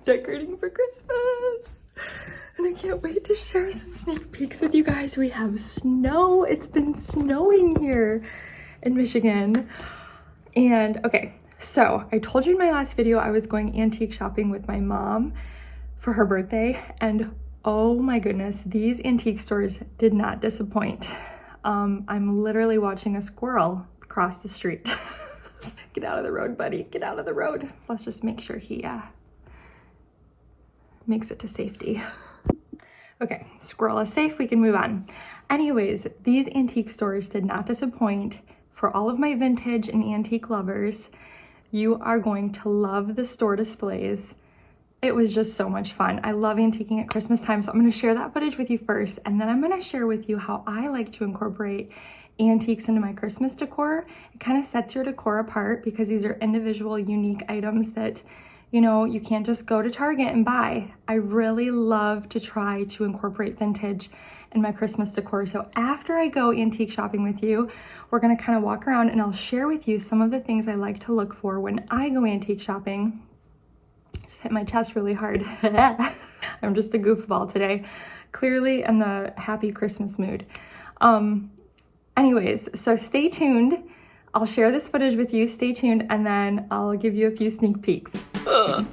decorating for Christmas. And I can't wait to share some sneak peeks with you guys. We have snow. It's been snowing here in Michigan. And okay, so I told you in my last video I was going antique shopping with my mom for her birthday, and oh my goodness, these antique stores did not disappoint. I'm literally watching a squirrel cross the street. Get out of the road, buddy, get out of the road. Let's just make sure he makes it to safety. Okay, squirrel is safe, we can move on. Anyways, these antique stores did not disappoint. For all of my vintage and antique lovers, you are going to love the store displays. It was just so much fun. I love antiquing at Christmas time, so I'm gonna share that footage with you first, and then I'm gonna share with you how I like to incorporate antiques into my Christmas decor. It kind of sets your decor apart because these are individual, unique items that, you know, you can't just go to Target and buy. I really love to try to incorporate vintage in my Christmas decor. So after I go antique shopping with you, we're gonna kind of walk around and I'll share with you some of the things I like to look for when I go antique shopping. Just hit my chest really hard. I'm just a goofball today. Clearly in the happy Christmas mood. Anyways, so stay tuned. I'll share this footage with you, stay tuned, and then I'll give you a few sneak peeks. Ugh.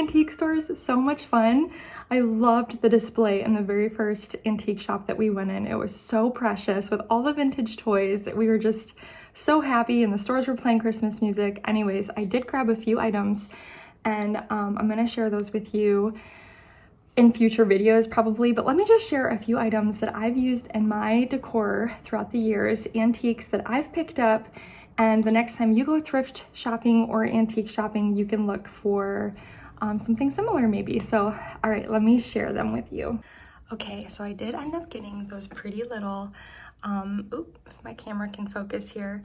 antique stores, so much fun. I loved the display in the very first antique shop that we went in. It was so precious with all the vintage toys. We were just so happy, and the stores were playing Christmas music. Anyways, I did grab a few items, and I'm gonna share those with you in future videos probably, but let me just share a few items that I've used in my decor throughout the years, antiques that I've picked up, and the next time you go thrift shopping or antique shopping, you can look for something similar maybe. So, all right, let me share them with you. Okay, so I did end up getting those pretty little, if my camera can focus here,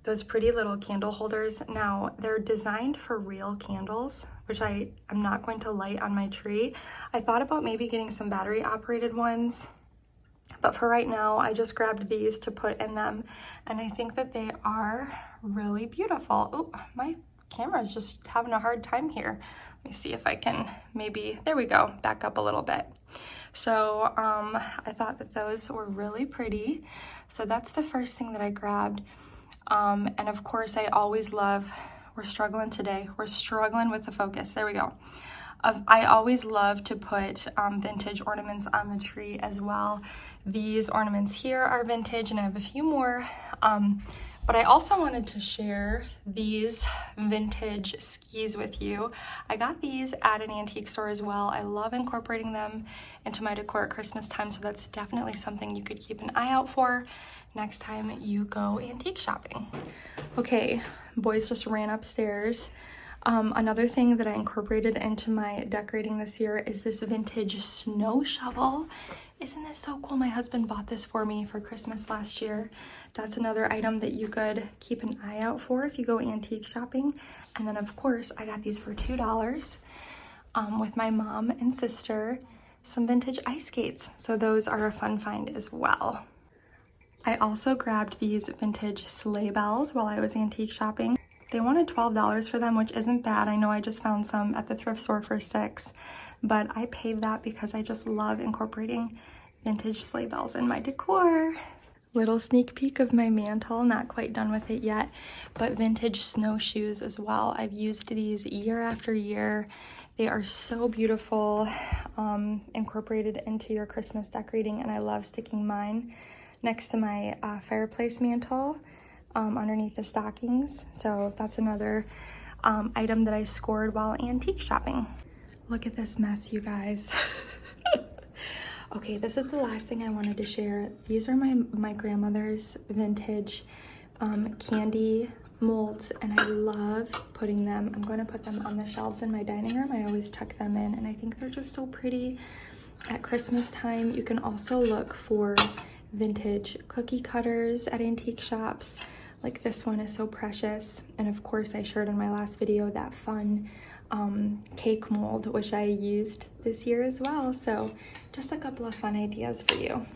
those pretty little candle holders. Now, they're designed for real candles, which I am not going to light on my tree. I thought about maybe getting some battery operated ones, but for right now, I just grabbed these to put in them, and I think that they are really beautiful. Oh, my camera is just having a hard time here. Let me see if I can maybe, there we go, back up a little bit. So I thought that those were really pretty. So that's the first thing that I grabbed. And of course, I always love, we're struggling today. We're struggling with the focus. There we go. I always love to put vintage ornaments on the tree as well. These ornaments here are vintage, and I have a few more. But I also wanted to share these vintage skis with you. I got these at an antique store as well. I love incorporating them into my decor at Christmas time, so that's definitely something you could keep an eye out for next time you go antique shopping. Okay, boys just ran upstairs. Another thing that I incorporated into my decorating this year is this vintage snow shovel. Isn't this so cool? My husband bought this for me for Christmas last year. That's another item that you could keep an eye out for if you go antique shopping. And then of course, I got these for $2 with my mom and sister, some vintage ice skates. So those are a fun find as well. I also grabbed these vintage sleigh bells while I was antique shopping. They wanted $12 for them, which isn't bad. I know I just found some at the thrift store for $6, but I paid that because I just love incorporating vintage sleigh bells in my decor. Little sneak peek of my mantle, not quite done with it yet, but vintage snowshoes as well. I've used these year after year. They are so beautiful, incorporated into your Christmas decorating, and I love sticking mine next to my fireplace mantle underneath the stockings. So that's another item that I scored while antique shopping. Look at this mess, you guys. Okay, this is the last thing I wanted to share. These are my grandmother's vintage candy molds, and I love putting them. I'm going to put them on the shelves in my dining room. I always tuck them in, and I think they're just so pretty at Christmas time. You can also look for vintage cookie cutters at antique shops. Like this one is so precious. And of course, I shared in my last video that fun cake mold, which I used this year as well. So just a couple of fun ideas for you.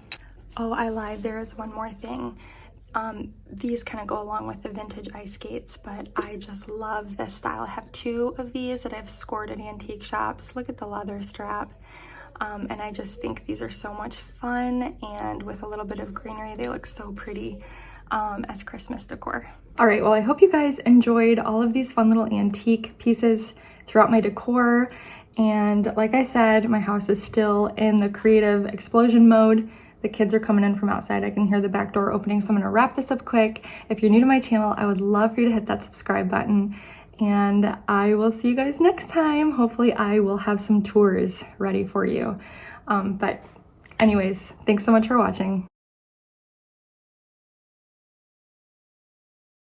Oh, I lied. There is one more thing. These kind of go along with the vintage ice skates, but I just love this style. I have two of these that I've scored at antique shops. Look at the leather strap. And I just think these are so much fun, and with a little bit of greenery, they look so pretty as Christmas decor. All right, well, I hope you guys enjoyed all of these fun little antique pieces throughout my decor. And like I said, my house is still in the creative explosion mode. The kids are coming in from outside. I can hear the back door opening, so I'm gonna wrap this up quick. If you're new to my channel, I would love for you to hit that subscribe button, and I will see you guys next time. Hopefully I will have some tours ready for you. But anyways, thanks so much for watching.